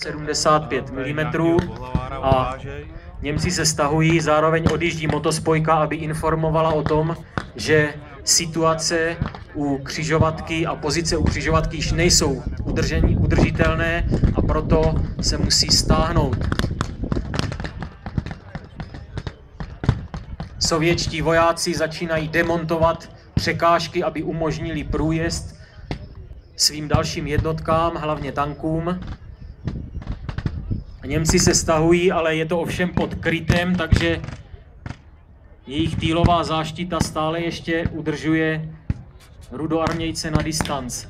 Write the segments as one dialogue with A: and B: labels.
A: 75 mm a Němci se stahují, zároveň odjíždí motospojka, aby informovala o tom, že situace u křižovatky a pozice u křižovatky již nejsou udržitelné a proto se musí stáhnout. Sovětští vojáci začínají demontovat překážky, aby umožnili průjezd svým dalším jednotkám, hlavně tankům. Němci se stahují, ale je to ovšem pod krytem, takže jejich týlová záštita stále ještě udržuje rudoarmějce na distanc.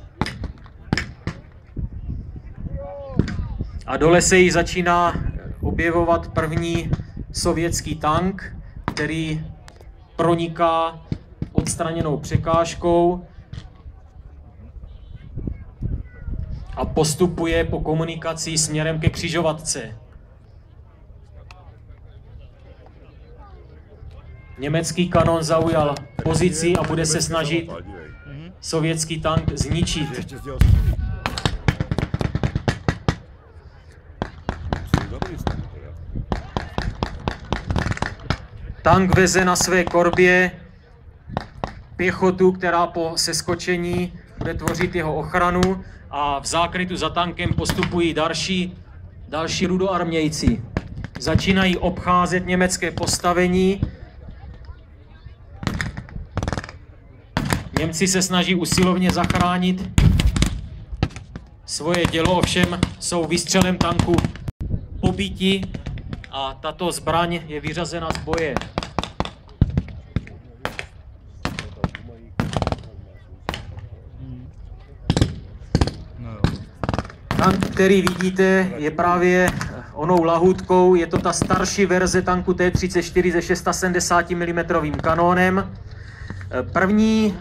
A: A dole se jí začíná objevovat první sovětský tank, který proniká odstraněnou překážkou a postupuje po komunikaci směrem ke křižovatce. Německý kanon zaujal pozici a bude se snažit sovětský tank zničit. Tank veze na své korbě pěchotu, která po seskočení bude tvořit jeho ochranu, a v zákrytu za tankem postupují další rudoarmějci. Začínají obcházet německé postavení. Němci se snaží usilovně zachránit svoje dělo, ovšem jsou výstřelem tanku pobiti a tato zbraň je vyřazena z boje. Tank, který vidíte, je právě onou lahůdkou. Je to ta starší verze tanku T-34 se 670 mm kanónem. První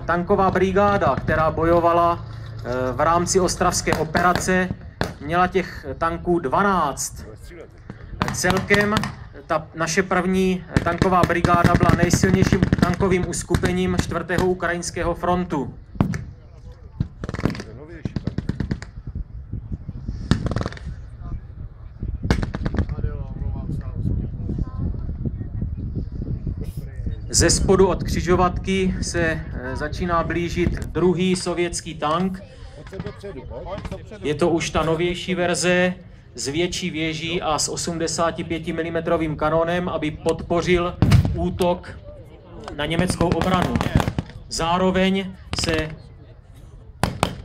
A: tanková brigáda, která bojovala v rámci ostravské operace, měla těch tanků 12. Celkem ta naše první tanková brigáda byla nejsilnějším tankovým uskupením 4. ukrajinského frontu. Ze spodu od křižovatky se začíná blížit druhý sovětský tank. Je to už ta novější verze s větší věží a s 85 mm kanónem, aby podpořil útok na německou obranu. Zároveň se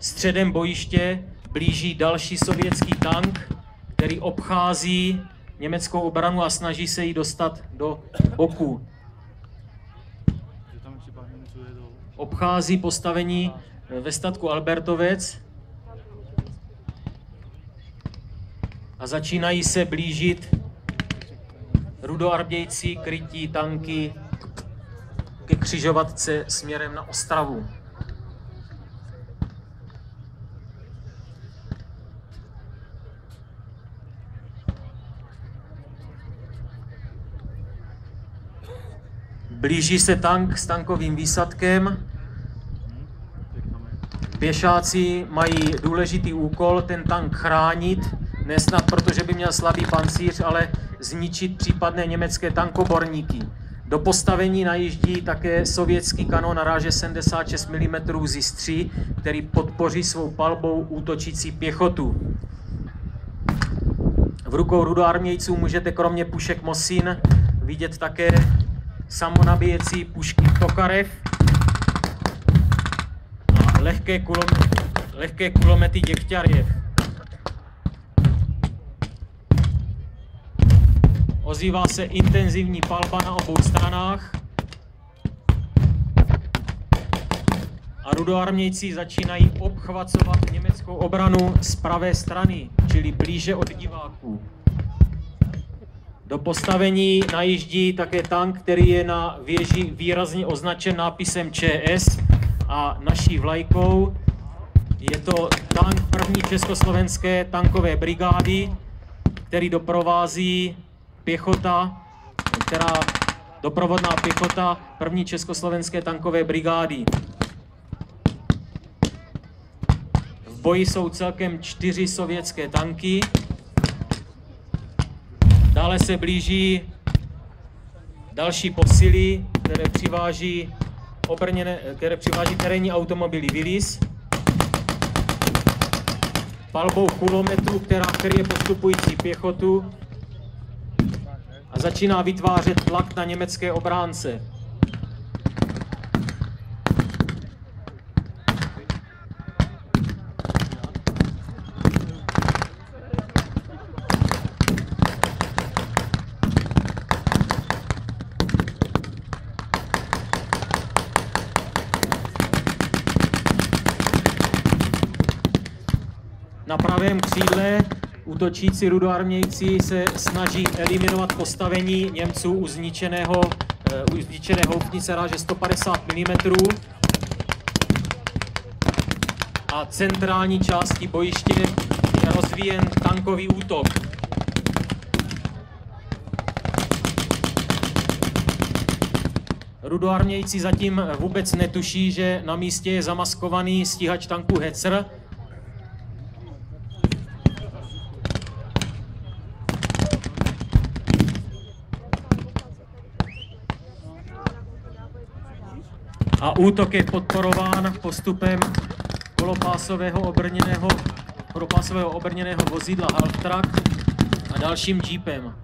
A: středem bojiště blíží další sovětský tank, který obchází německou obranu a snaží se jí dostat do boku. Obchází postavení ve statku Albertovec a začínají se blížit rudoarmějci krytí tanky ke křižovatce směrem na Ostravu. Blíží se tank s tankovým výsadkem. Pěšáci mají důležitý úkol ten tank chránit, nesnad protože by měl slabý pancíř, ale zničit případné německé tankoborníky. Do postavení najíždí také sovětský kanon na ráže 76 mm ZIS-3, který podpoří svou palbou útočící pěchotu. V rukou rudoarmějců můžete kromě pušek Mosin vidět také samonabíjecí pušky Tokarev a lehké kulomety Děchťarjev. Ozývá se intenzivní palba na obou stranách a rudoarmějci začínají obchvacovat německou obranu z pravé strany, čili blíže od diváků. Do postavení najíždí také tank, který je na věži výrazně označen nápisem ČS a naší vlajkou. Je to tank první československé tankové brigády, který doprovází doprovodná pěchota první československé tankové brigády. V boji jsou celkem 4 sovětské tanky. Dále se blíží další posily, které přiváží terénní automobily Willys. Palbou kulometu, která kryje postupující pěchotu a začíná vytvářet tlak na německé obránce. Na pravém křídle útočící rudoarmějci se snaží eliminovat postavení Němců u zničené houfnice ráže 150 mm a centrální části bojiště je rozvíjen tankový útok. Rudoarmějci zatím vůbec netuší, že na místě je zamaskovaný stíhač tanků Hetzer. A útok je podporován postupem polopásového obrněného vozidla Half-Track a dalším jeepem.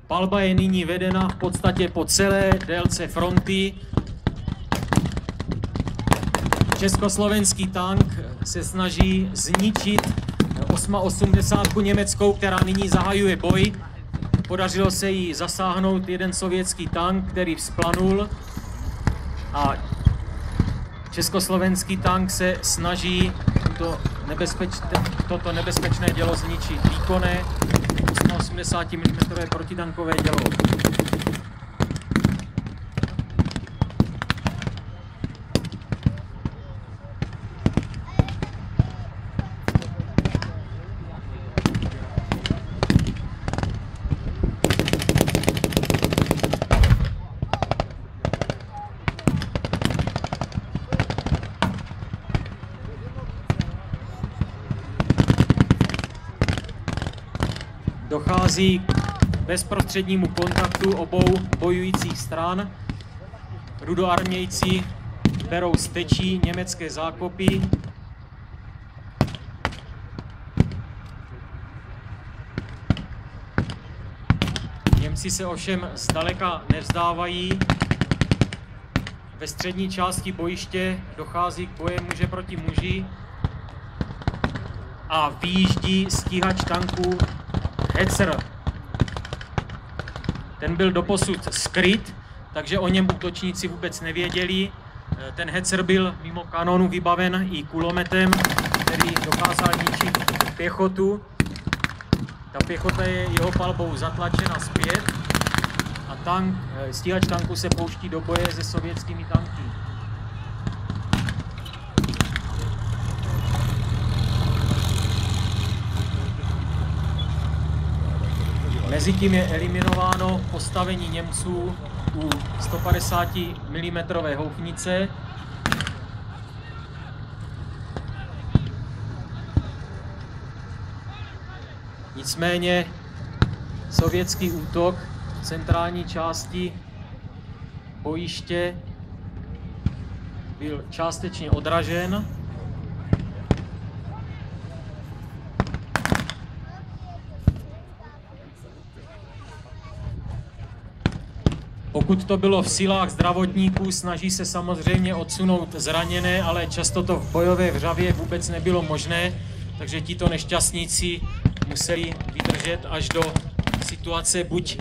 A: Palba je nyní vedena v podstatě po celé délce fronty. Československý tank se snaží zničit 880 německou, která nyní zahajuje boj. Podařilo se jí zasáhnout jeden sovětský tank, který vzplanul, a československý tank se snaží toto nebezpečné dělo zničit. Výkonné 880 mm protitankové dělo. Dochází k bezprostřednímu kontaktu obou bojujících stran. Rudoarmějci berou z tečí německé zákopy. Němci se ovšem zdaleka nevzdávají. Ve střední části bojiště dochází k boji muže proti muži a vyjíždí stíhač tanků Hetzer. Ten byl doposud skryt, takže o něm útočníci vůbec nevěděli. Ten Hetzer byl mimo kanonu vybaven i kulometem, který dokázal ničit pěchotu. Ta pěchota je jeho palbou zatlačena zpět a stíhač tanku se pouští do boje se sovětskými tanky. Mezitím je eliminováno postavení Němců u 150 mm houfnice. Nicméně sovětský útok v centrální části bojiště byl částečně odražen. Pokud to bylo v silách zdravotníků, snaží se samozřejmě odsunout zraněné, ale často to v bojové vřavě vůbec nebylo možné, takže tito nešťastníci museli vydržet až do situace, buď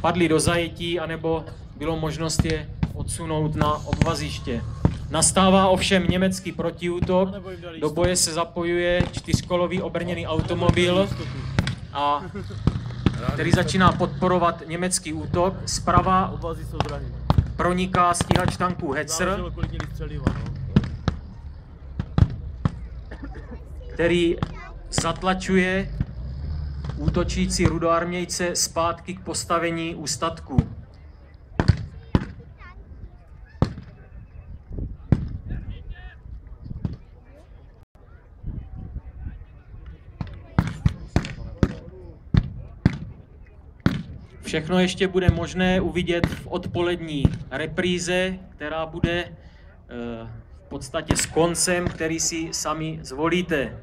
A: padli do zajetí, anebo bylo možnost je odsunout na obvaziště. Nastává ovšem německý protiútok, do boje se zapojuje čtyřkolový obrněný automobil, který začíná podporovat německý útok. Zprava proniká stíhač tanků Hetzer, který zatlačuje útočící rudoarmějce zpátky k postavení u statku. Všechno ještě bude možné uvidět v odpolední repríze, která bude v podstatě s koncem, který si sami zvolíte.